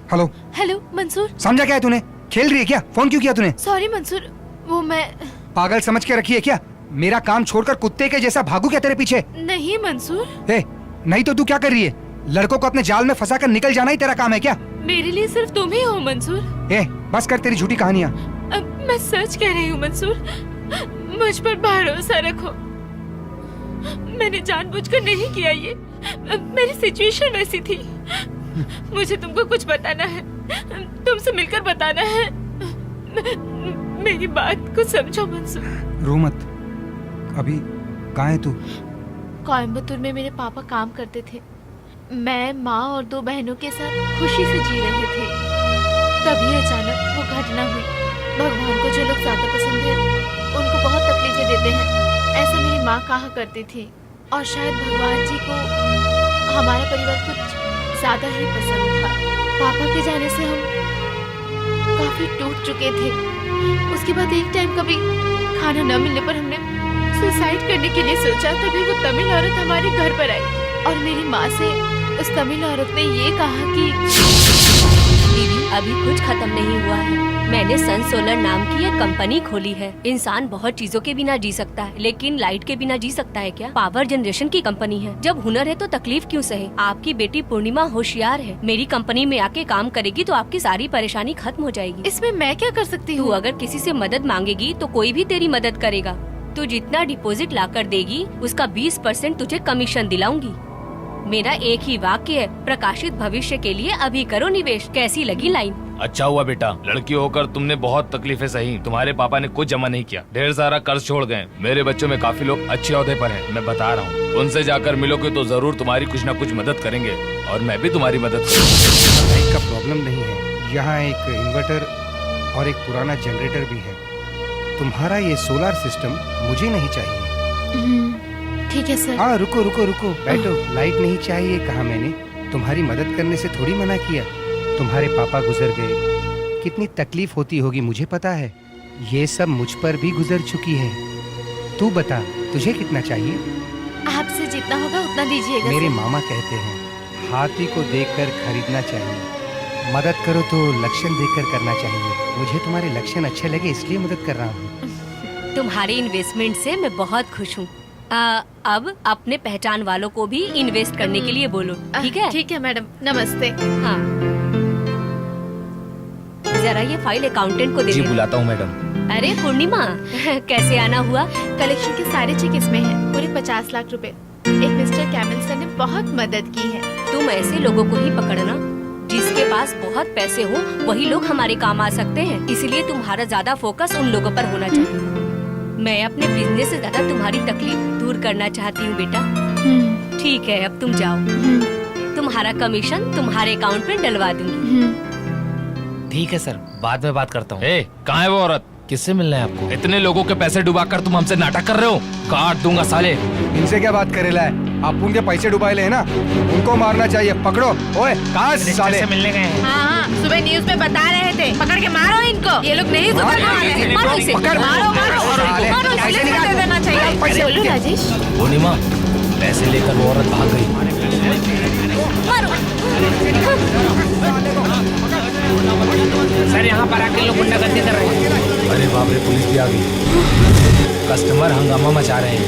Hello hello Mansoor. समझा क्या है तूने? खेल रही है क्या? फोन क्यों किया तूने? सॉरी मंसूर, वो मैं पागल समझ के रखी है क्या? मेरा काम छोड़कर कुत्ते के जैसा भागू क्या तेरे पीछे? नहीं मंसूर। ए, नहीं तो तू क्या कर रही है? लड़कों को अपने जाल में फंसाकर निकल जाना ही तेरा काम है क्या? मेरे लिए सिर्फ तुम ही हो मंसूर। ए, बस कर तेरी झूठी कहानियाँ। मैं सच कह रही हूँ मंसूर, मुझ पर भरोसा रखो। मैंने जानबूझकर नहीं किया ये, मेरी सिचुएशन वैसी थी। मुझे तुमको कुछ बताना है, तुमसे मिलकर बताना है। मेरी बात को समझो मंसूर। रो मत। अभी कहाँ है तू? कोयम्बतूर में मेरे पापा काम करते थे। मैं, माँ और 2 बहनों के साथ खुशी से जी रहे थे। तभी अचानक वो घटना हुई। भगवान को जो लोग ज्यादा पसंद है उनको बहुत तकलीफें देते हैं, ऐसा मेरी माँ कहा करती थी। और शायद भगवान जी को हमारा परिवार कुछ ज्यादा ही पसंद था। पापा के जाने से हम काफी टूट चुके थे। उसके बाद एक टाइम कभी खाना न मिलने पर हमने सुसाइड करने के लिए सोचा। तभी वो तमिल औरत हमारे घर पर आई और मेरी माँ से उस तमिल औरत ने ये कहा कि दीदी, अभी कुछ खत्म नहीं हुआ है। मैंने सन सोलर नाम की एक कंपनी खोली है। इंसान बहुत चीजों के बिना जी सकता है, लेकिन लाइट के बिना जी सकता है क्या? पावर जनरेशन की कंपनी है। जब हुनर है तो तकलीफ क्यों सहे? आपकी बेटी पूर्णिमा होशियार है। मेरी कंपनी में आके काम करेगी तो आपकी सारी परेशानी खत्म हो जाएगी। इसमें मैं क्या कर सकती तू हूँ? अगर किसी से मदद मांगेगी तो कोई भी तेरी मदद करेगा। तू जितना डिपॉजिट ला कर देगी उसका 20% तुझे कमीशन दिलाऊंगी। मेरा एक ही वाक्य है, प्रकाशित भविष्य के लिए अभी करो निवेश। कैसी लगी लाइन? अच्छा हुआ बेटा, लड़की होकर तुमने बहुत तकलीफें सही। तुम्हारे पापा ने कुछ जमा नहीं किया, ढेर सारा कर्ज छोड़ गए। मेरे बच्चों में काफी लोग अच्छे ओहदे पर हैं, मैं बता रहा हूँ। उनसे जाकर मिलोगे तो जरूर तुम्हारी कुछ न कुछ मदद करेंगे और मैं भी तुम्हारी मदद करूँगा। लाइट का प्रॉब्लम नहीं है, यहाँ एक इन्वर्टर और एक पुराना जनरेटर भी है। तुम्हारा ये सोलर सिस्टम मुझे नहीं चाहिए। ठीक है सर। हाँ, रुको रुको रुको, बैठो। लाइट नहीं चाहिए कहा मैंने? तुम्हारी मदद करने से थोड़ी मना किया। तुम्हारे पापा गुजर गए, कितनी तकलीफ होती होगी मुझे पता है। ये सब मुझ पर भी गुजर चुकी है। तू बता, तुझे कितना चाहिए? आपसे जितना होगा उतना दीजिएगा। मेरे मामा कहते हैं, हाथी को देखकर खरीदना चाहिए। मदद करो तो लक्षण देखकर करना चाहिए। मुझे तुम्हारे लक्षण अच्छे लगे इसलिए मदद कर रहा हूँ। तुम्हारे इन्वेस्टमेंट से मैं बहुत खुश हूँ। अब अपने पहचान वालों को भी इन्वेस्ट करने के लिए बोलो, ठीक है? ठीक है मैडम, नमस्ते। हाँ, जरा ये फाइल अकाउंटेंट को दे जी देना। बुलाता हूँ मैडम। अरे पूर्णिमा, कैसे आना हुआ? कलेक्शन के सारे चेक इसमें हैं, पूरे 50 लाख रुपए। एक मिस्टर कैमल सर ने बहुत मदद की है। तुम ऐसे लोगों को ही पकड़ना जिसके पास बहुत पैसे हो, वही लोग हमारे काम आ सकते हैं। इसलिए तुम्हारा ज्यादा फोकस उन लोगों पर होना चाहिए। मैं अपने बिजनेस से ज्यादा तुम्हारी तकलीफ दूर करना चाहती हूँ बेटा। ठीक है, अब तुम जाओ। तुम्हारा कमीशन तुम्हारे अकाउंट में डलवा दूंगी। ठीक है सर, बाद में बात करता हूँ। ए, कहाँ है वो औरत? किससे मिलना है आपको? इतने लोगों के पैसे डुबाकर तुम हमसे नाटक कर रहे हो? काट दूंगा साले। इनसे क्या बात करेला है? आप उनके पैसे डुबाए है ना, उनको मारना चाहिए। पकड़ो। ओए, कहाँ साले? से मिलने गए हैं। हाँ, सुबह न्यूज में बता रहे थे, पकड़ के मारो इनको। ये लोग नहीं सुधरने वाले हैं। मारो इसे, पकड़। मारो मारो साले, मारो, पैसे इसे निकाल। दे देना चाहिए। पैसे बोलो राजेश। पूर्णिमा, पैसे लेकर वो औरत भाग गई। सर यहाँ पर आके लोग गुंडागर्दी कर रहे हैं। अरे बाप रे, पुलिस भी आ गई। कस्टमर हंगामा मचा रहे हैं।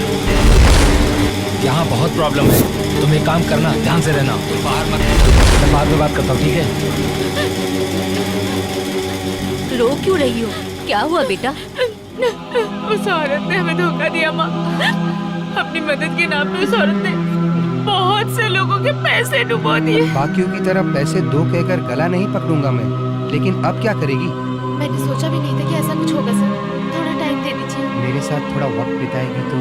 यहाँ बहुत प्रॉब्लम है। तुम एक काम करना, ध्यान से रहना। तुम बाहर मत। मैं बाद में बात करता हूँ, ठीक है? रो क्यों रही हो? क्या हुआ बेटा? उस औरत ने हमें धोखा दिया माँ। अपनी मदद के नाम पे उस औरत ने बहुत से लोगों के पैसे डुबो दिए। बाकियों की तरह पैसे दो कहकर गला नहीं पकड़ूंगा मैं, लेकिन अब क्या करेगी? मैंने सोचा भी नहीं था कि ऐसा कुछ होगा सर। थोड़ा टाइम दे दीजिए। मेरे साथ थोड़ा वक्त बिताएगी तो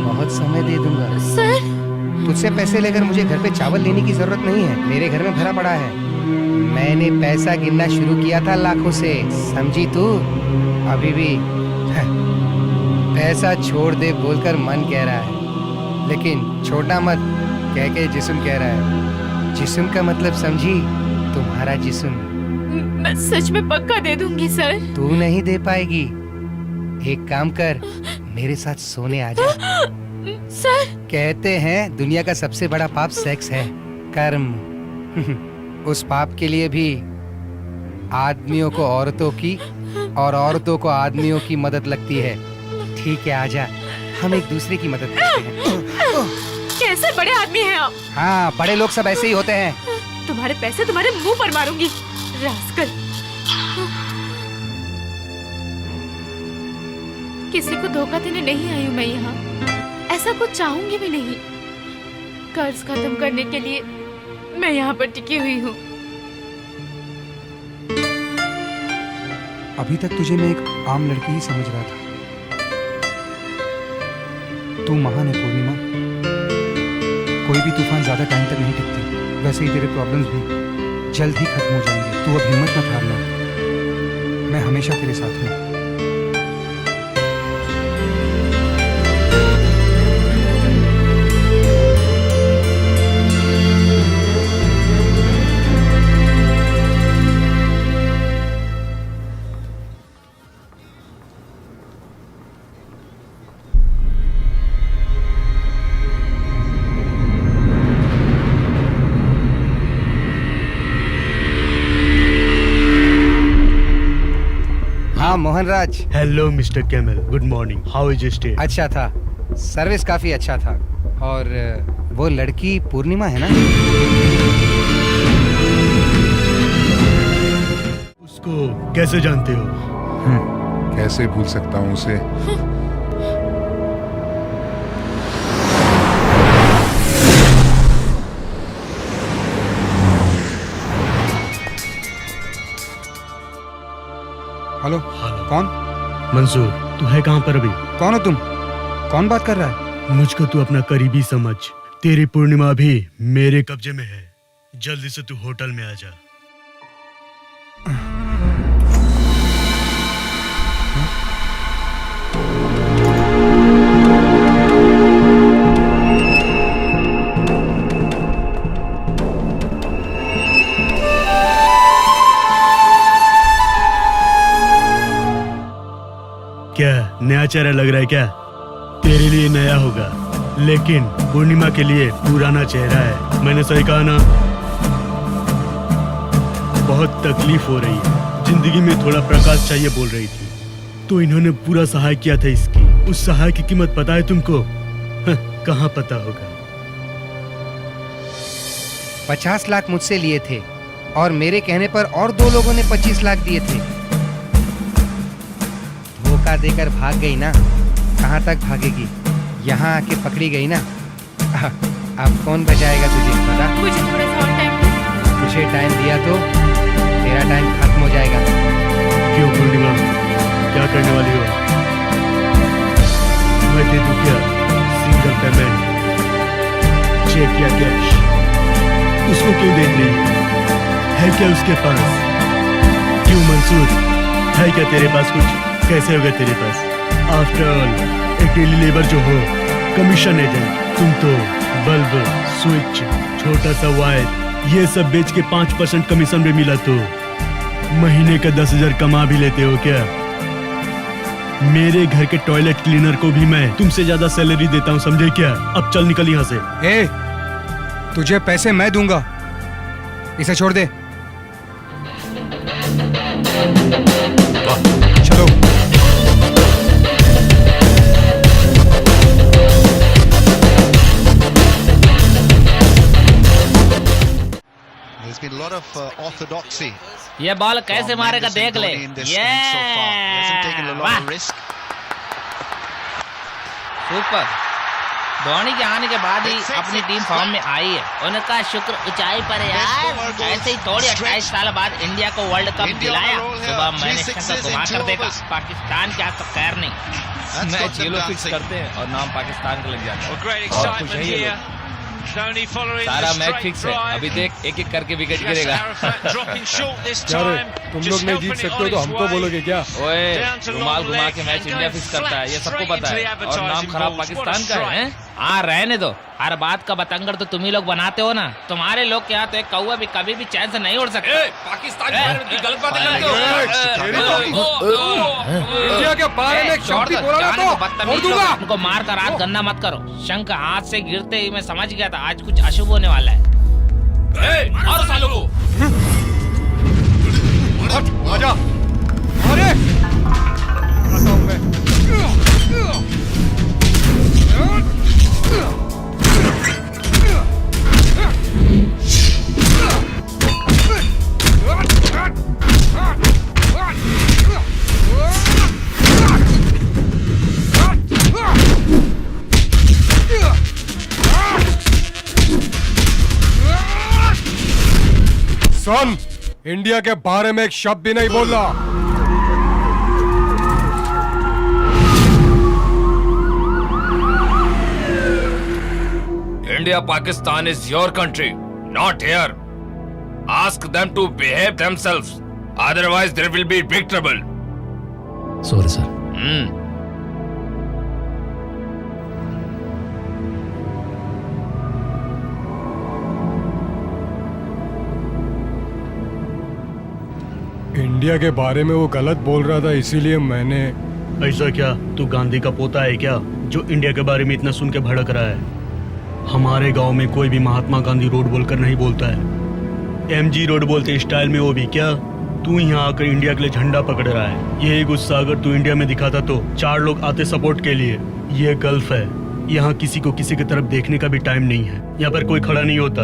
बहुत समय दे दूंगा। सर, तुझसे पैसे लेकर मुझे घर पे चावल लेने की जरूरत नहीं है। मेरे घर में भरा पड़ा है। मैंने पैसा गिनना शुरू किया था लाखों से, समझी तू? अभी भी पैसा छोड़ दे बोलकर मन कह रहा है, लेकिन छोटा मत कह के जिस्म कह रहा है। जिस्म का मतलब समझी? तुम्हारा जिस्म। मैं सच में पक्का दे दूंगी सर। तू नहीं दे पाएगी। एक काम कर, मेरे साथ सोने आ जा। सर, कहते हैं दुनिया का सबसे बड़ा पाप सेक्स है, कर्म। उस पाप के लिए भी आदमियों को औरतों की और औरतों को आदमियों की मदद लगती है। ठीक है, आजा, हम एक दूसरे की मदद करते हैं। कैसे बड़े आदमी हैं आप? हाँ, बड़े लोग सब ऐसे ही होते हैं। तुम्हारे पैसे तुम्हारे मुंह पर मारूंगी, रास्कल। किसी को धोखा देने नहीं आई हूँ मैं यहाँ, ऐसा कुछ चाहूंगी भी नहीं। कर्ज खत्म करने के लिए मैं यहाँ पर टिकी हुई हूँ। अभी तक तुझे मैं एक आम लड़की ही समझ रहा था। तू महान है पूर्णिमा। कोई भी तूफान ज्यादा टाइम तक नहीं टिकती। वैसे ही तेरे प्रॉब्लम्स भी जल्द ही खत्म हो जाएंगे। तू अब हिम्मत मत हारना। मैं हमेशा तेरे साथ हूँ। Mohanraj. Hello mister camel, good morning. How is your stay? अच्छा था, सर्विस काफी अच्छा था। और वो लड़की पूर्णिमा है ना? उसको कैसे जानते हो? कैसे भूल सकता हूँ उसे। हेलो। हेलो। कौन? मंसूर, तू है कहाँ पर अभी? कौन हो तुम? कौन बात कर रहा है? मुझको तू अपना करीबी समझ। तेरी पूर्णिमा भी मेरे कब्जे में है। जल्दी से तू होटल में आ जा। क्या नया चेहरा लग रहा है क्या? तेरे लिए नया होगा, लेकिन पूर्णिमा के लिए पुराना चेहरा है। मैंने सही कहा ना? बहुत तकलीफ हो रही है, जिंदगी में थोड़ा प्रकाश चाहिए बोल रही थी, तो इन्होंने पूरा सहाय किया था इसकी। उस सहाय की कीमत पता है तुमको? कहाँ पता होगा। 50 लाख मुझसे लिए थे और मेरे कहने पर और 2 लोगों ने 25 लाख दिए थे। धोखा देकर भाग गई ना? कहाँ तक भागेगी? यहाँ आके पकड़ी गई ना? अब कौन बचाएगा तुझे? पता? मुझे थोड़ा सा और टाइम दो। तुझे टाइम दिया तो तेरा टाइम खत्म हो जाएगा। क्यों पूर्णिमा, क्या करने वाली हो? मैं दे दूं क्या सिंगल पेमेंट, चेक या कैश? उसको क्यों देख रही है क्या उसके पास? क्यों मंसूर, है क्या तेरे पास कुछ? कैसे होगा तेरे पास? आफ्टर ऑल एक डेली लेबर जो हो, कमीशन एजेंट, तुम तो बल्ब, स्विच, छोटा सा वायर, ये सब बेच के 5% कमीशन भी मिला तो महीने का 10,000 कमा भी लेते हो क्या? मेरे घर के टॉयलेट क्लीनर को भी मैं तुमसे ज्यादा सैलरी देता हूँ, समझे क्या? अब चल निकल यहाँ से। ए, तुझे पैसे मैं दूंगा, इसे छोड़ दे। चलो। There's been a lot of orthodoxy. ये बॉल कैसे मारेगा देख ले। ये वाह, सुपर। धोनी के आने के बाद ही अपनी टीम फॉर्म में आई है। उनका शुक्र ऊंचाई पर है यार। ऐसे ही थोड़ी 28 साल बाद इंडिया को वर्ल्ड कप दिलाया। सुबह मैंने शंकर घुमा कर देखा, पाकिस्तान क्या तो खैर नहीं। मैच ये लोग फिक्स करते हैं और नाम पाकिस्तान का लग जाता है। और खुश है ये लोग। सारा मैच फिक्स है। अभी देख, एक एक करके विकेट गिरेगा। तुम लोग नहीं जीत सकते हो तो हमको बोलोगे क्या? ओए, रुमाल घुमा के मैच इंडिया फिक्स करता है, ये सबको पता है। और नाम खराब पाकिस्तान का है। हाँ, रहने दो। हर बात का बतंगड़ तो तुम ही लोग बनाते हो ना। तुम्हारे लोग के यहाँ तो एक कौवा भी कभी भी चैन से नहीं उड़ सकता। पाकिस्तान के बारे में गलत बातें करते इंडिया के बारे में शब्द बोला ना तो छोड़ दूंगा। उनको मार कर रात गंदा मत करो। शंख हाथ से गिरते ही मैं समझ गया था आज कुछ अशुभ होने वाला है। मारो सालों को। आजा। अरे आता हूं मैं। सन, इंडिया के बारे में एक शब्द भी नहीं बोलना। India, Pakistan is your country, not here. Ask them to behave themselves. Otherwise, there will be big trouble. Sorry sir. India के बारे में वो गलत बोल रहा था, इसीलिए मैंने। ऐसा क्या? तू गांधी का पोता है क्या, जो इंडिया के बारे में इतना सुन के भड़क रहा है? हमारे गांव में कोई भी महात्मा गांधी रोड बोलकर नहीं बोलता है, MG रोड बोलते स्टाइल में, वो भी क्या? तू यहाँ आकर इंडिया के लिए झंडा पकड़ रहा है। यही गुस्सा अगर तू इंडिया में दिखाता तो 4 लोग आते सपोर्ट के लिए। ये गल्फ है, यहाँ किसी को किसी की तरफ देखने का भी टाइम नहीं है। यहाँ पर कोई खड़ा नहीं होता,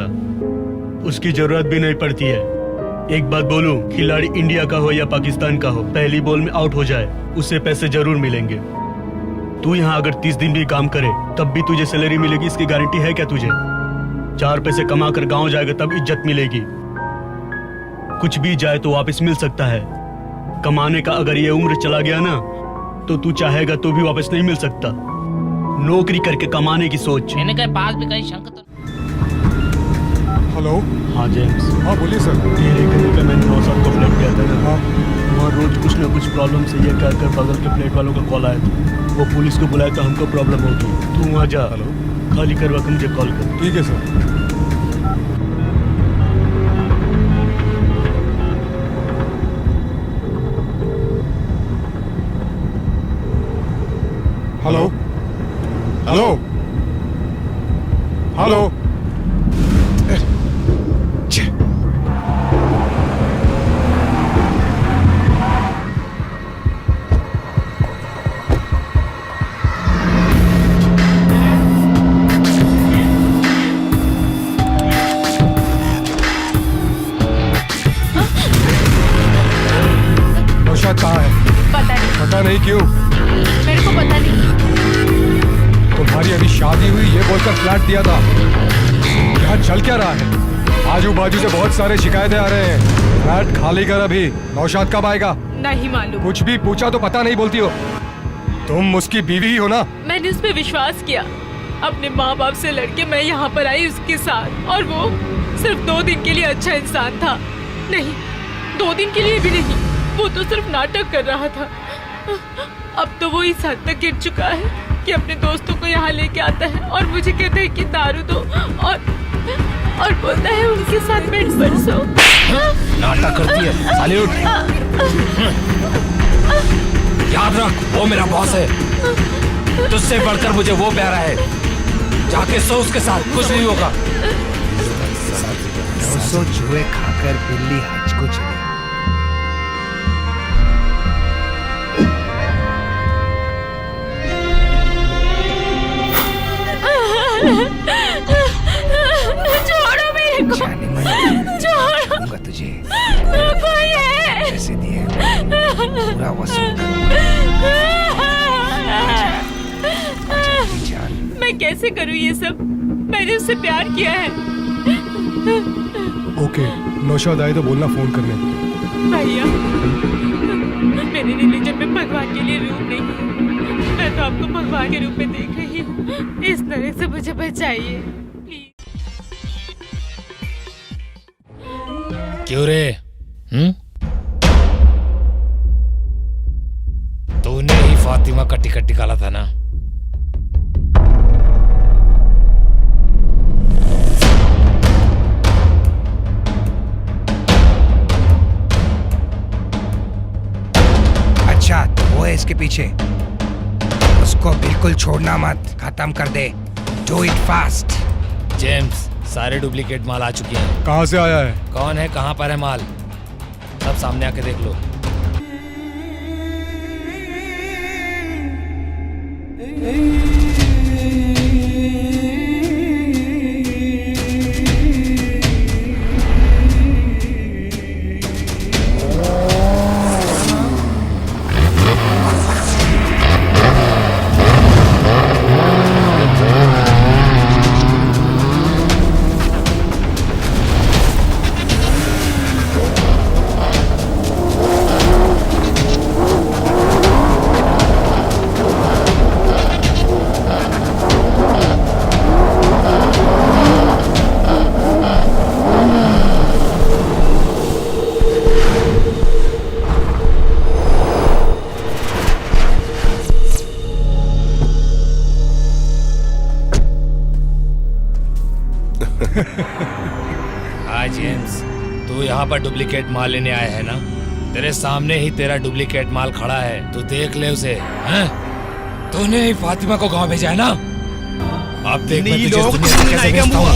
उसकी जरूरत भी नहीं पड़ती है। एक बात बोलूं, खिलाड़ी इंडिया का हो या पाकिस्तान का हो, पहली बॉल में आउट हो जाए उसे पैसे जरूर मिलेंगे। तू यहाँ अगर 30 दिन भी काम करे तब भी तुझे सैलरी मिलेगी, इसकी गारंटी है क्या तुझे? 4 पैसे कमा कर गाँव जाएगा तब इज्जत मिलेगी। कुछ भी जाए तो वापस मिल सकता है। कमाने का अगर ये उम्र चला गया ना तो तू चाहेगा तो भी वापस नहीं मिल सकता। नौकरी करके कमाने की सोच। इनके पास भी कहीं शंख तो। हेलो। हाँ जेम्स। हाँ बोलिए सर। तेरे घर पे मैंने 9 साल को फ्लैट किया था ना। हाँ। वहाँ रोज कुछ ना कुछ प्रॉब्लम से ये कहकर बगल के फ्लैट वालों का कॉल आया था। वो पुलिस को बुलाया तो हमको प्रॉब्लम होगी। तू वहाँ जा। हेलो। खाली करवा कर मुझे कॉल कर। ठीक है sir. Hello. Hello. Hello. Naushad कहाँ है? पता नहीं। पता नहीं क्यों? मेरे को पता नहीं। तुम्हारी अभी शादी हुई ये बोलकर फ्लैट दिया था। यहाँ चल क्या रहा है? आजू बाजू से बहुत सारे शिकायतें आ रहे हैं। फ्लैट खाली कर अभी। नौशाद कब आएगा? नहीं मालूम। कुछ भी पूछा तो पता नहीं बोलती हो। तुम उसकी बीवी ही हो ना? मैंने उस पर विश्वास किया। अपने माँ बाप से लड़के मैं यहाँ पर आई उसके साथ, और वो सिर्फ 2 दिन के लिए अच्छा इंसान था। नहीं, 2 दिन के लिए भी नहीं, वो तो सिर्फ नाटक कर रहा था। अब तो वो इस हद तक गिर चुका है कि अपने दोस्तों को यहाँ लेके आता है और मुझे कहता है कि दारू दो, और बोलता है उनके साथ बेड पर सो। नाटक करती है साली, उठ। याद रख, वो मेरा बॉस है। तुझसे बढ़कर मुझे वो प्यारा है। जाके सो उसके साथ, कुछ नहीं होगा। 900 जुए खाकर बिल्ली हज को चली। छोड़ो मेरे को, छोड़ो तुझे। कोई है पैसे दिए पूरा वसूल करूंगा। मैं कैसे करूं ये सब? मैंने उससे प्यार किया है। ओके, नौशाद आए तो बोलना फोन करने। भैया, मेरे रिलीजन में भगवान के लिए रूप नहीं है। मैं तो आपको भगवान के रूप में देख रही हूँ। इस तरह से मुझे बचाइए प्लीज। क्यों रे? तूने ही फातिमा का टिकट निकाला था ना? अच्छा, तो वो है इसके पीछे। उसको बिल्कुल छोड़ना मत, खत्म कर दे। Do it fast. जेम्स, सारे डुप्लीकेट माल आ चुके हैं। कहाँ से आया है? कौन है, कहाँ पर है माल, सब सामने आके देख लो। हाँ जेम्स, तू यहाँ पर डुप्लीकेट माल लेने आया है ना? तेरे सामने ही तेरा डुप्लीकेट माल खड़ा है, तू देख ले उसे। हैं? तूने ही फातिमा को गांव भेजा है ना? अब देख मैं तुझे इस दुनिया से कैसे भेजता हूँ।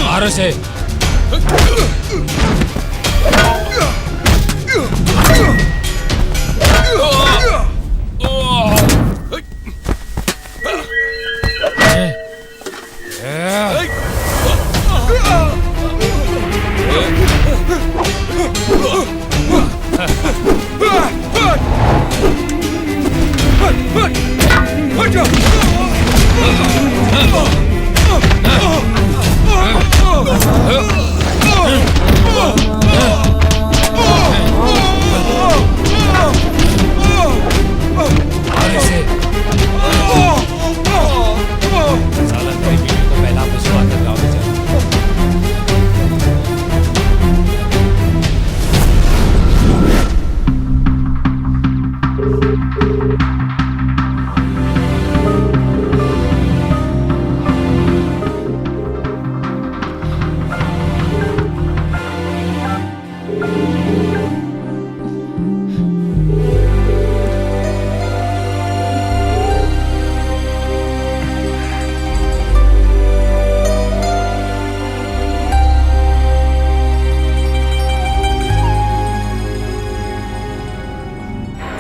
मारो से।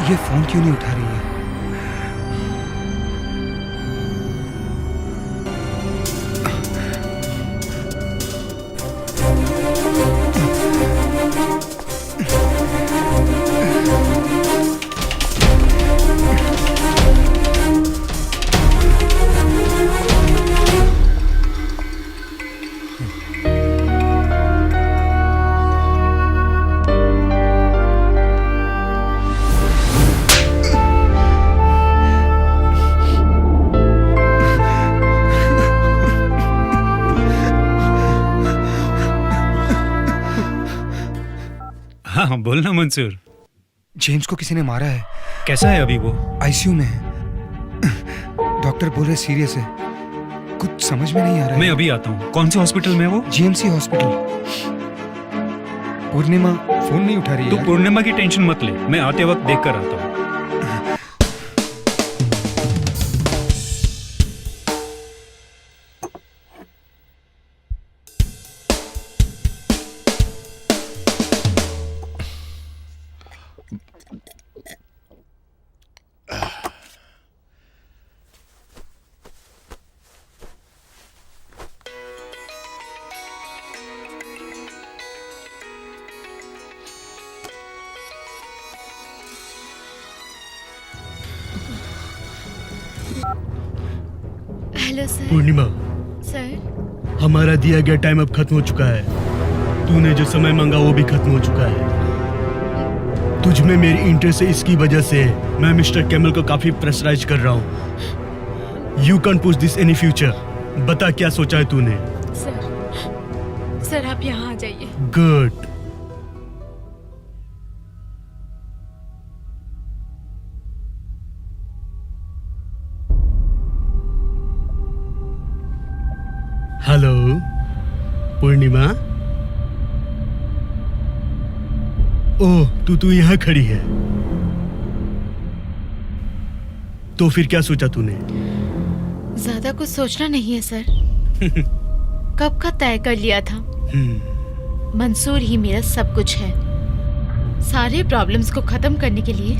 ये फोन क्यों नहीं उठा रही है? हाँ बोलना मंसूर। जेम्स को किसी ने मारा है। कैसा है अभी वो? आईसीयू में है। डॉक्टर बोल रहे सीरियस है। कुछ समझ में नहीं आ रहा है। मैं अभी आता हूँ। कौन से हॉस्पिटल में है वो? GMC hospital. पूर्णिमा फोन नहीं उठा रही है। तू पूर्णिमा की टेंशन मत ले, मैं आते वक्त देख कर आता हूँ। Hello sir. पूर्णिमा, सर। हमारा दिया गया टाइम अब खत्म हो चुका है। तूने जो समय मांगा वो भी खत्म हो चुका है। तुझ में मेरी इंटरेस्ट है, इसकी वजह से मैं मिस्टर कैमल को काफी प्रेशराइज कर रहा हूँ। You can push this any future. बता क्या सोचा है तूने? सर आप यहाँ आ जाइए। गुड। हेलो पूर्णिमा। ओह, तू यहाँ खड़ी है। तो फिर क्या सोचा तूने? ज्यादा कुछ सोचना नहीं है सर। कब का तय कर लिया था। मंसूर ही मेरा सब कुछ है। सारे प्रॉब्लम्स को खत्म करने के लिए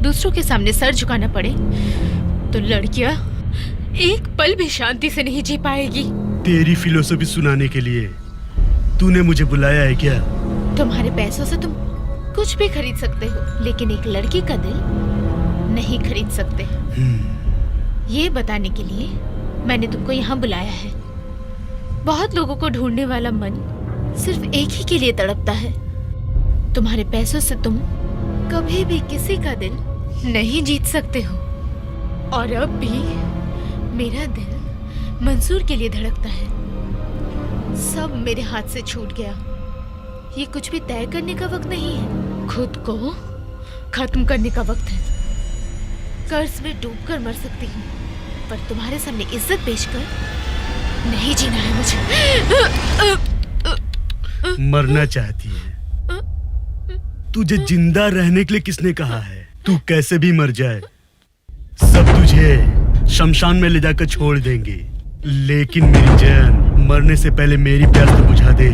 दूसरों के सामने सर झुकाना पड़े तो लड़कियां एक पल भी शांति से नहीं जी पाएगी। तेरी फिलोसफी सुनाने के लिए तूने मुझे बुलाया है क्या? तुम्हारे पैसों से तुम कुछ भी खरीद सकते हो, लेकिन एक लड़की का दिल नहीं खरीद सकते। ये बताने के लिए मैंने तुमको यहाँ बुलाया है। बहुत लोगों को ढूंढने वाला मन सिर्फ एक ही के लिए तड़पता है। तुम्हारे पैसों से तुम कभी भी किसी का दिल नहीं जीत सकते हो। और अब भी मेरा दिल मंसूर के लिए धड़कता है। सब मेरे हाथ से छूट गया। ये कुछ भी तय करने का वक्त नहीं है, खुद को खत्म करने का वक्त है। कर्ज में डूबकर मर सकती हूँ, पर तुम्हारे सामने इज्जत बेचकर नहीं जीना है मुझे। मरना चाहती है? तुझे जिंदा रहने के लिए किसने कहा है? तू कैसे भी मर जाए, सब तुझे शमशान में ले जाकर छोड़ देंगे। लेकिन मेरी जान, मरने से पहले मेरी प्यास तो बुझा दे।